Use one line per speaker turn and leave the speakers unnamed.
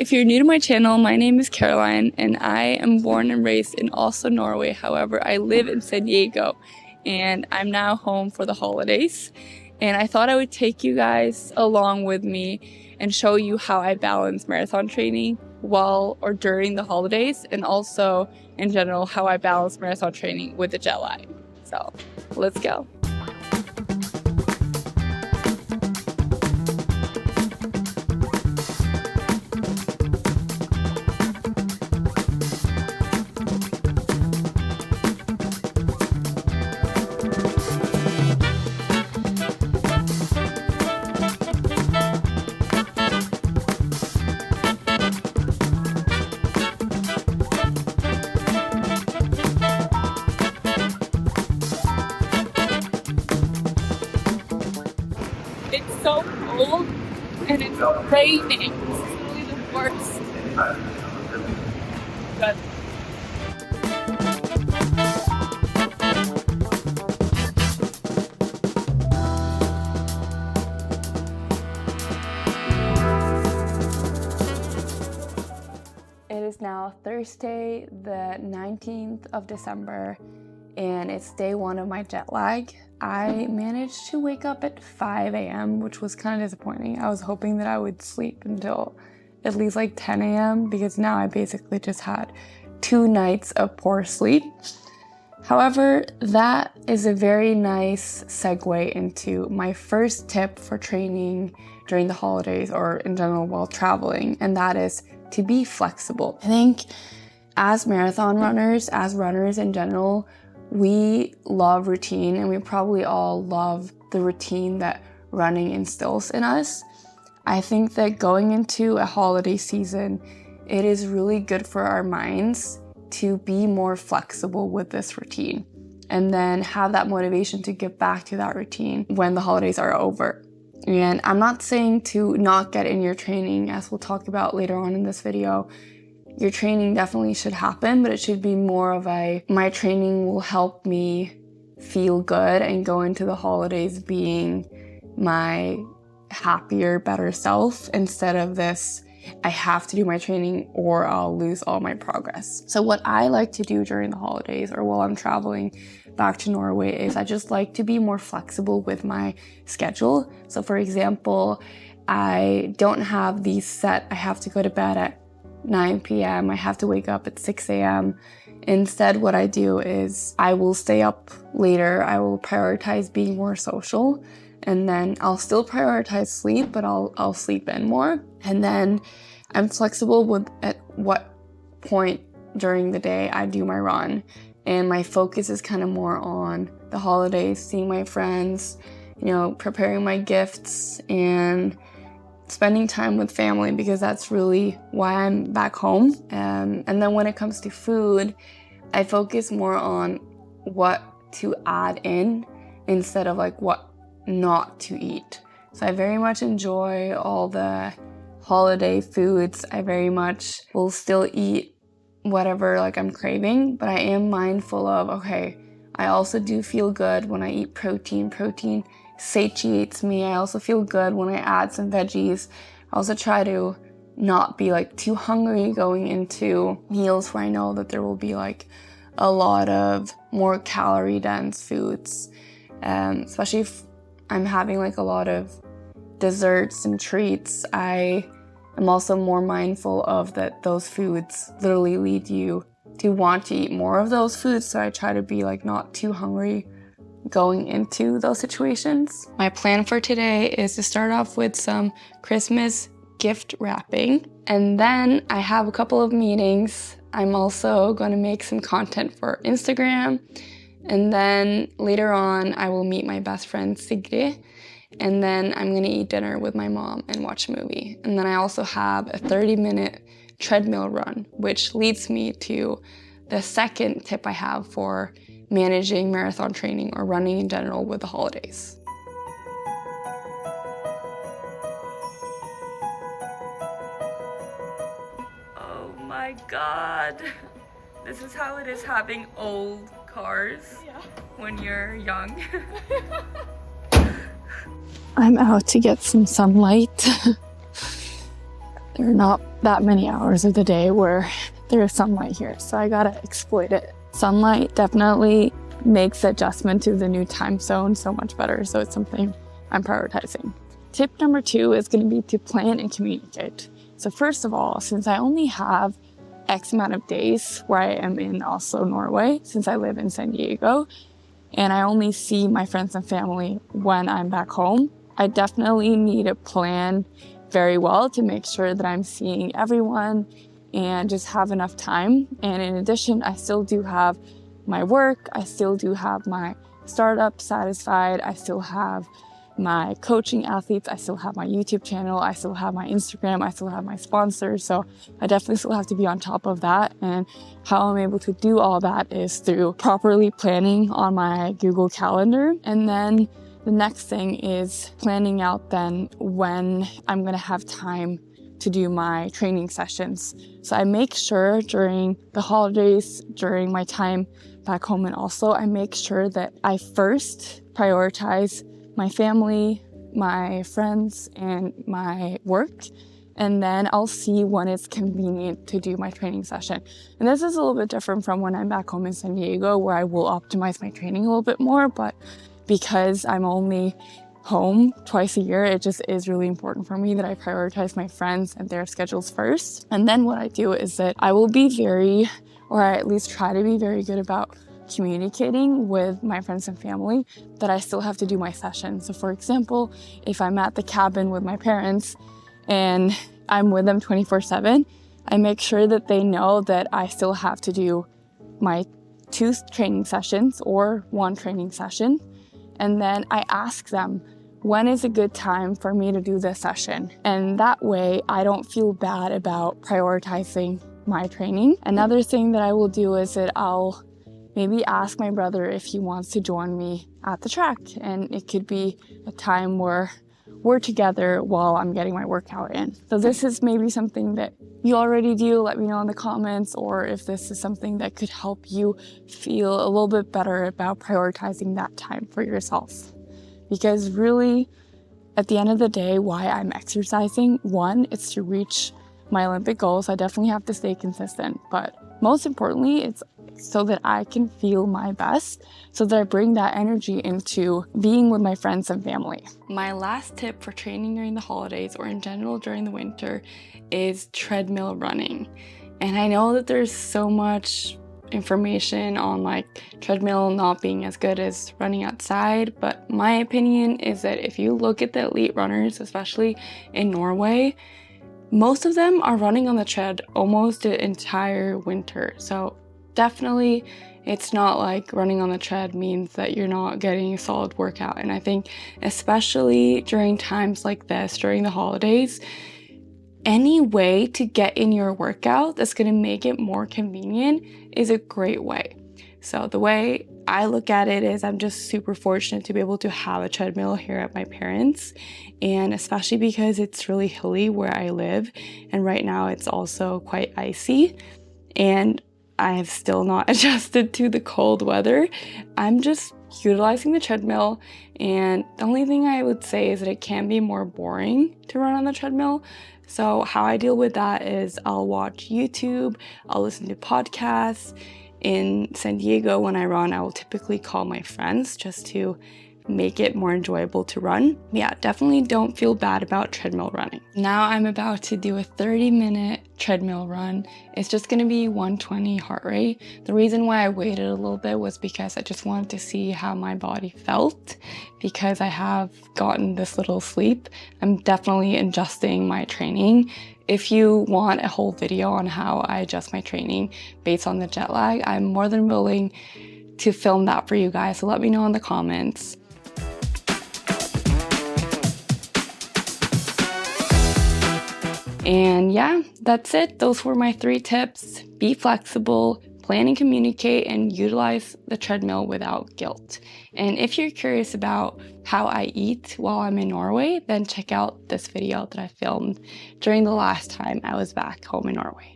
if you're new to my channel, my name is Caroline and I am born and raised in Oslo, Norway. However, I live in San Diego and I'm now home for the holidays. And I thought I would take you guys along with me and show you how I balance marathon training while or during the holidays, and also in general how I balance marathon training with the jet lag. So let's go. It's so cold and it's raining. This is really the worst. But it is now Thursday, the 19th of December, and it's day one of my jet lag. I managed to wake up at 5 a.m., which was kind of disappointing. I was hoping that I would sleep until at least like 10 a.m. because now I basically just had 2 nights of poor sleep. However, that is a very nice segue into my first tip for training during the holidays or in general while traveling, and that is to be flexible. I think as marathon runners, as runners in general, we love routine, and we probably all love the routine that running instills in us. I think that going into a holiday season, it is really good for our minds to be more flexible with this routine and then have that motivation to get back to that routine when the holidays are over. And I'm not saying to not get in your training, as we'll talk about later on in this video. Your training definitely should happen, but it should be more of my training will help me feel good and go into the holidays being my happier, better self, instead of this, I have to do my training or I'll lose all my progress. So what I like to do during the holidays or while I'm traveling back to Norway is I just like to be more flexible with my schedule. So for example, I don't have these set, I have to go to bed at 9 p.m. I have to wake up at 6 a.m. Instead, what I do is I will stay up later. I will prioritize being more social, and then I'll still prioritize sleep, but I'll sleep in more. And then I'm flexible with at what point during the day I do my run. And my focus is kind of more on the holidays, seeing my friends, preparing my gifts and spending time with family, because that's really why I'm back home. And then when it comes to food, I focus more on what to add in instead of like what not to eat. So I very much enjoy all the holiday foods. I very much will still eat whatever like I'm craving, but I am mindful of, okay, I also do feel good when I eat protein. Protein satiates me. I also feel good when I add some veggies. I also try to not be like too hungry going into meals where I know that there will be like a lot of more calorie dense foods, especially if I'm having like a lot of desserts and treats. I am also more mindful of that those foods literally lead you to want to eat more of those foods, so I try to be like not too hungry going into those situations. My plan for today is to start off with some Christmas gift wrapping, and then I have a couple of meetings. I'm also going to make some content for Instagram, and then later on I will meet my best friend Sigrid, and then I'm going to eat dinner with my mom and watch a movie. And then I also have a 30-minute treadmill run, which leads me to the second tip I have for managing marathon training or running in general with the holidays. Oh my god. This is how it is having old cars when you're young. I'm out to get some sunlight. there are not that many hours of the day where there's sunlight here, so I gotta exploit it. Sunlight definitely makes the adjustment to the new time zone so much better, so it's something I'm prioritizing. Tip number 2 is going to be to plan and communicate. So first of all, since I only have X amount of days where I am in Oslo, Norway, since I live in San Diego, and I only see my friends and family when I'm back home, I definitely need to plan very well to make sure that I'm seeing everyone and just have enough time. And in addition, I still do have my work, I still do have my startup satisfied, I still have my coaching athletes, I still have my YouTube channel, I still have my Instagram, I still have my sponsors. So I definitely still have to be on top of that. And how I'm able to do all that is through properly planning on my Google Calendar. And then the next thing is planning out then when I'm gonna have time to do my training sessions. So I make sure during the holidays, during my time back home in Oslo, I make sure that I first prioritize my family, my friends, and my work. And then I'll see when it's convenient to do my training session. And this is a little bit different from when I'm back home in San Diego, where I will optimize my training a little bit more. But because I'm only home twice a year, it just is really important for me that I prioritize my friends and their schedules first. And then what I do is that I will be very, or I at least try to be very good about communicating with my friends and family that I still have to do my session. So for example, if I'm at the cabin with my parents and I'm with them 24/7, I make sure that they know that I still have to do my 2 training sessions or 1 training session. And then I ask them, when is a good time for me to do this session? And that way I don't feel bad about prioritizing my training. Another thing that I will do is that I'll maybe ask my brother if he wants to join me at the track. And it could be a time where we're together while I'm getting my workout in. So this is maybe something that you already do. Let me know in the comments, or if this is something that could help you feel a little bit better about prioritizing that time for yourself. Because really, at the end of the day, why I'm exercising, 1, it's to reach my Olympic goals. I definitely have to stay consistent, but most importantly, it's so that I can feel my best, so that I bring that energy into being with my friends and family. My last tip for training during the holidays, or in general during the winter, is treadmill running. And I know that there's so much information on like treadmill not being as good as running outside, but my opinion is that if you look at the elite runners, especially in Norway, most of them are running on the tread almost the entire winter. So definitely, it's not like running on the tread means that you're not getting a solid workout. And I think especially during times like this, during the holidays, any way to get in your workout that's going to make it more convenient is a great way. So the way I look at it is I'm just super fortunate to be able to have a treadmill here at my parents', and especially because it's really hilly where I live, and right now it's also quite icy, and I have still not adjusted to the cold weather. I'm just utilizing the treadmill, and the only thing I would say is that it can be more boring to run on the treadmill. So how I deal with that is I'll watch YouTube, I'll listen to podcasts. In San Diego, when I run, I will typically call my friends just to make it more enjoyable to run. Yeah, definitely don't feel bad about treadmill running. Now I'm about to do a 30-minute treadmill run. It's just gonna be 120 heart rate. The reason why I waited a little bit was because I just wanted to see how my body felt, because I have gotten this little sleep. I'm definitely adjusting my training. If you want a whole video on how I adjust my training based on the jet lag, I'm more than willing to film that for you guys, so let me know in the comments. And yeah, that's it. Those were my 3 tips. Be flexible, plan and communicate, and utilize the treadmill without guilt. And if you're curious about how I eat while I'm in Norway, then check out this video that I filmed during the last time I was back home in Norway.